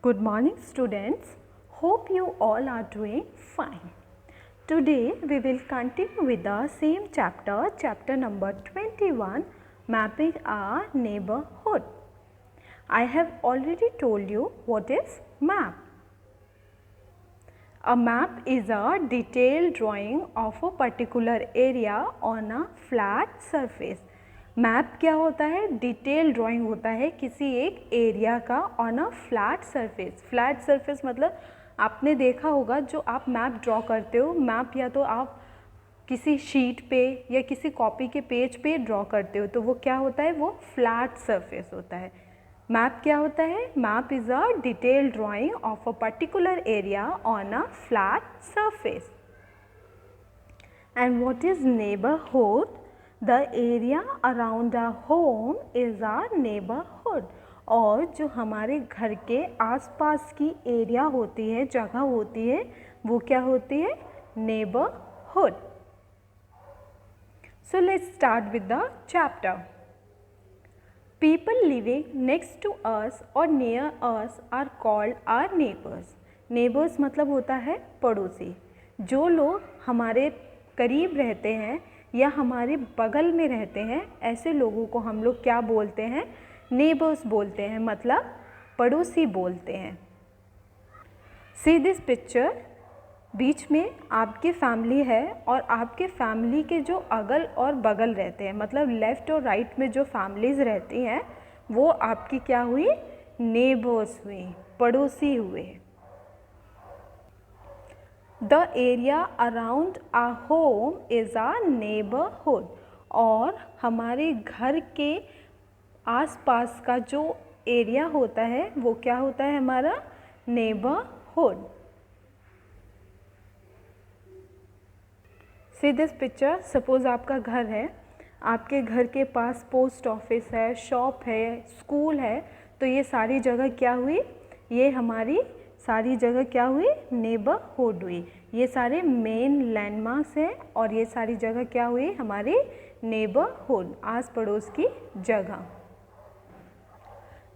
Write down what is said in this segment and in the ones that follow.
Good morning students. Hope you all are doing fine. Today we will continue with the same chapter number 21, mapping our neighborhood. I have already told you what is map. A map is a detailed drawing of a particular area on a flat surface. Map क्या होता है? Detail drawing होता है किसी एक area का on a flat surface. Flat surface मतलब आपने देखा होगा जो आप मैप ड्रॉ करते हो, मैप या तो आप किसी शीट पे या किसी कॉपी के पेज पे ड्रॉ करते हो, तो वो क्या होता है? वो फ्लैट सरफेस होता है. मैप क्या होता है? Map is a detail drying of a particular area on a flat surface. And what is neighbourhood? The area around our home is our neighborhood. और जो हमारे घर के आसपास की एरिया होती है, जगह होती है, वो क्या होती है? Neighborhood. So let's start with the chapter. People living next to us or near us are called our neighbors. Neighbors मतलब होता है पड़ोसी. जो लोग हमारे करीब रहते हैं या हमारे बगल में रहते हैं, ऐसे लोगों को हम लोग क्या बोलते हैं? नेबर्स बोलते हैं, मतलब पड़ोसी बोलते हैं. See this picture. बीच में आपकी फैमिली है और आपके फैमिली के जो अगल और बगल रहते हैं, मतलब लेफ़्ट और राइट में जो फैमिलीज़ रहती हैं, वो आपकी क्या हुई? नेबर्स हुई, पड़ोसी हुए. The area around our home is our neighborhood. और हमारे घर के आसपास का जो एरिया होता है वो क्या होता है? हमारा neighbourhood. See this picture. Suppose आपका घर है, आपके घर के पास पोस्ट ऑफिस है, शॉप है, स्कूल है, तो ये सारी जगह क्या हुई? ये हमारी सारी जगह क्या हुई? नेबरहुड हुई. ये सारे मेन लैंडमार्क्स हैं और ये सारी जगह क्या हुई? हमारी नेबरहुड, आस पड़ोस की जगह.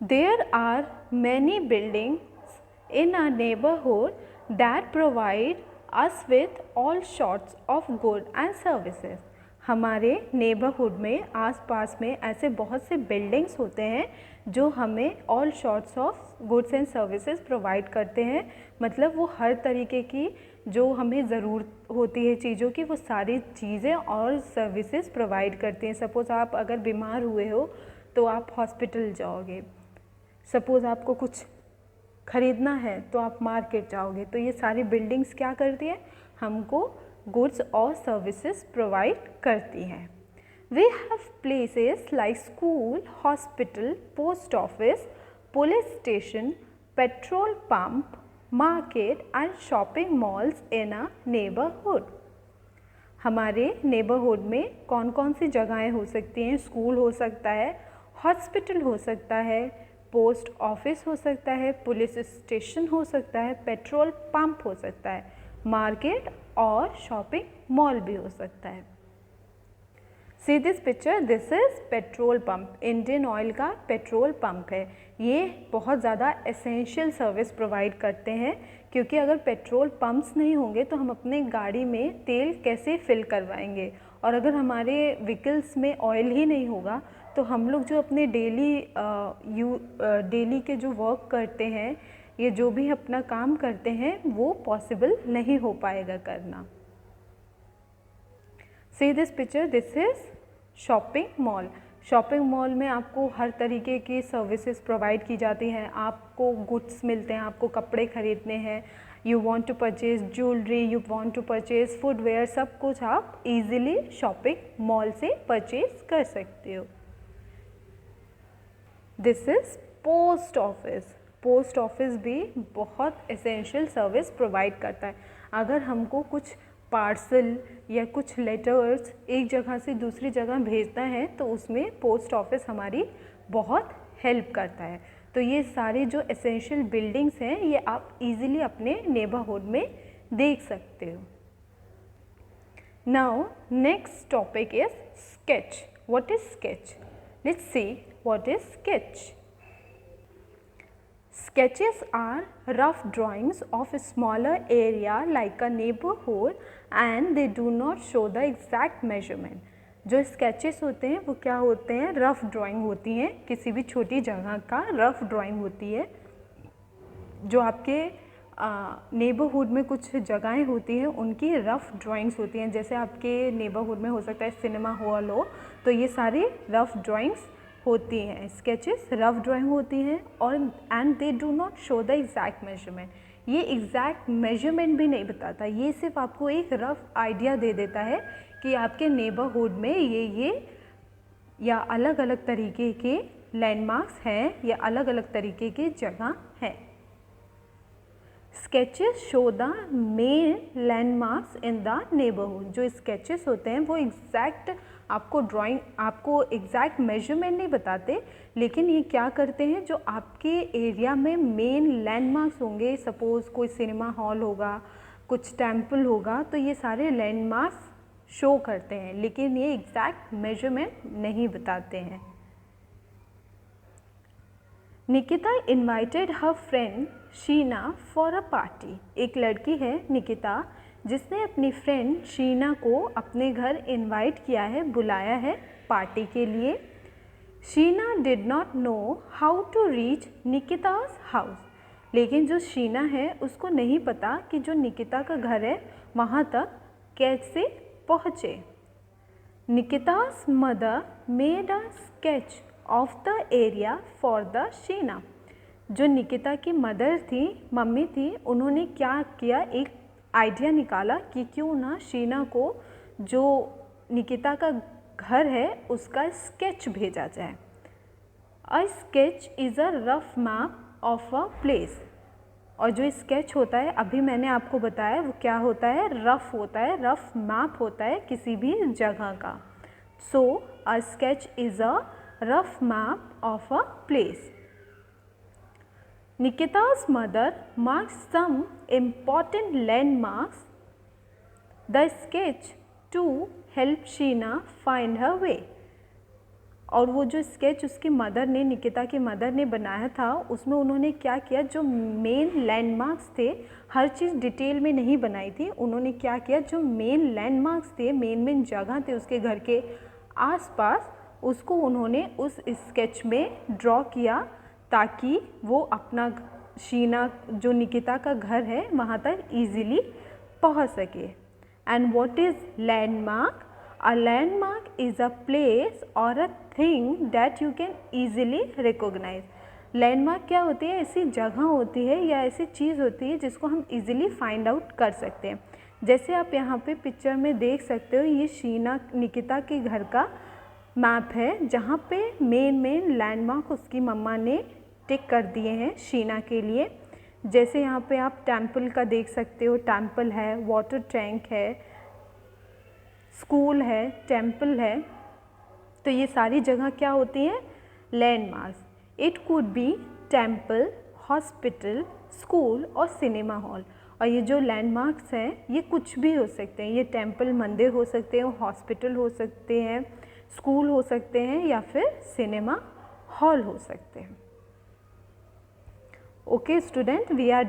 There are many buildings in our neighbourhood that provide us with all sorts of good and services. हमारे नेबरहुड में आसपास में ऐसे बहुत से बिल्डिंग्स होते हैं जो हमें all sorts of goods and services provide करते हैं. मतलब वो हर तरीके की जो हमें ज़रूरत होती है चीज़ों की, वो सारी चीज़ें और सर्विसेज प्रोवाइड करते हैं. सपोज़ आप अगर बीमार हुए हो तो आप हॉस्पिटल जाओगे. सपोज़ आपको कुछ ख़रीदना है तो आप मार्केट जाओगे. तो ये सारी बिल्डिंग्स क्या करती हैं? हमको गुड्स और सर्विसेज प्रोवाइड करती हैं. We have places like school, hospital, post office, police station, petrol pump, market and shopping malls in a neighbourhood. हमारे नेबरहुड में कौन कौन सी जगहें हो सकती हैं? स्कूल हो सकता है, हॉस्पिटल हो सकता है, पोस्ट ऑफिस हो सकता है, पुलिस स्टेशन हो सकता है, पेट्रोल पंप हो सकता है, मार्केट और शॉपिंग मॉल भी हो सकता है. See this picture. This is petrol pump. Indian oil का पेट्रोल पंप है. ये बहुत ज़्यादा एसेंशियल सर्विस प्रोवाइड करते हैं, क्योंकि अगर पेट्रोल पंप्स नहीं होंगे तो हम अपने गाड़ी में तेल कैसे फिल करवाएंगे. और अगर हमारे व्हीकल्स में ऑयल ही नहीं होगा तो हम लोग जो अपने डेली के जो वर्क करते हैं, ये जो भी अपना काम करते हैं, वो पॉसिबल नहीं हो पाएगा करना. See this picture. This is shopping mall. Shopping mall में आपको हर तरीके की सर्विसेज प्रोवाइड की जाती हैं. आपको गुड्स मिलते हैं, आपको कपड़े खरीदने हैं, you want to purchase jewellery, you want to purchase footwear, सब कुछ आप इजीली शॉपिंग मॉल से परचेज कर सकते हो. This is post office. Post office भी बहुत एसेंशियल सर्विस प्रोवाइड करता है. अगर हमको कुछ पार्सल या कुछ लेटर्स एक जगह से दूसरी जगह भेजना है तो उसमें पोस्ट ऑफिस हमारी बहुत हेल्प करता है. तो ये सारे जो एसेंशियल बिल्डिंग्स हैं ये आप इजीली अपने नेबरहुड में देख सकते हो. Now next topic is sketch. What is sketch? Let's see what is sketch. Sketches are rough drawings of a smaller area like a neighborhood and they do not show the exact measurement. जो sketches होते हैं वो क्या होते हैं, rough drawing होती हैं, किसी भी छोटी जगह का रफ ड्राइंग होती है। जो आपके नेबरहुड में कुछ जगहें होती हैं उनकी रफ़ ड्राइंग्स होती हैं। जैसे आपके नेबरहुड में हो सकता है सिनेमा हॉल हो, तो ये सारी रफ़ ड्राइंग्स होती हैं। स्केचेस रफ़ ड्राइंग होती हैं और and they do not show the exact measurement. ये एग्जैक्ट मेजरमेंट भी नहीं बताता, ये सिर्फ आपको एक रफ़ आइडिया दे देता है कि आपके नेबरहुड में ये या अलग अलग तरीके के लैंडमार्क्स हैं या अलग अलग तरीके की जगह हैं। Sketches show the main landmarks in the neighbourhood. जो स्केचेस होते हैं वो एग्जैक्ट आपको एग्जैक्ट मेजरमेंट नहीं बताते, लेकिन ये क्या करते हैं, जो आपके एरिया में मेन लैंडमार्क्स होंगे, सपोज़ कोई सिनेमा हॉल होगा, कुछ टेम्पल होगा, तो ये सारे लैंडमार्क्स शो करते हैं, लेकिन ये एग्जैक्ट मेजरमेंट नहीं बताते हैं। Nikita invited her friend Sheena for a party. एक लड़की है निकिता जिसने अपनी फ्रेंड शीना को अपने घर इनवाइट किया है, बुलाया है पार्टी के लिए। Sheena did not know how to reach Nikita's house. लेकिन जो शीना है उसको नहीं पता कि जो निकिता का घर है वहाँ तक कैसे पहुँचे। Nikita's mother made a sketch of the area for the Sheena. जो निकिता की मदर थी, मम्मी थी, उन्होंने क्या किया, एक आइडिया निकाला कि क्यों ना शीना को जो निकिता का घर है उसका स्केच भेजा जाए। अ sketch is a rough map of a place. और जो स्केच होता है, अभी मैंने आपको बताया वो क्या होता है, रफ होता है, रफ मैप होता है किसी भी जगह का। So a sketch is a rough map of a place. Nikita's mother marks some important landmarks the sketch to help Sheena find her way। और वो जो स्केच उसकी मदर ने, निकिता की मदर ने बनाया था, उसमें उन्होंने क्या किया, जो मेन लैंडमार्क्स थे, हर चीज़ डिटेल में नहीं बनाई थी, उन्होंने क्या किया, जो मेन लैंडमार्क्स थे, मेन जगह थे उसके घर के आसपास, उसको उन्होंने उस स्केच में ड्रॉ किया ताकि वो अपना शीना जो निकिता का घर है वहाँ तक ईज़िली पहुँच सके। And what is landmark? A landmark is a place or a thing that you can easily recognise. Landmark क्या होती है? ऐसी जगह होती है या ऐसी चीज़ होती है जिसको हम ईज़िली फाइंड आउट कर सकते हैं। जैसे आप यहाँ पे पिक्चर में देख सकते हो, ये शीना निकिता के घर का मैप है जहाँ पे मेन लैंडमार्क उसकी मम्मा ने टिक कर दिए हैं शीना के लिए। जैसे यहाँ पे आप टेम्पल का देख सकते हो, टेम्पल है, वाटर टैंक है, स्कूल है, टेम्पल है, तो ये सारी जगह क्या होती हैं? Landmarks. It could be temple, hospital, school और सिनेमा हॉल। और ये जो लैंडमार्क्स हैं ये कुछ भी हो सकते हैं, ये टेम्पल मंदिर हो सकते हैं, हॉस्पिटल हो सकते हैं, स्कूल हो सकते हैं या फिर सिनेमा हॉल हो सकते हैं। Okay student, we are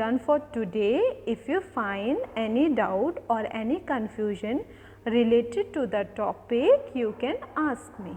done for today. If you find any doubt or any confusion related to the topic, you can ask me.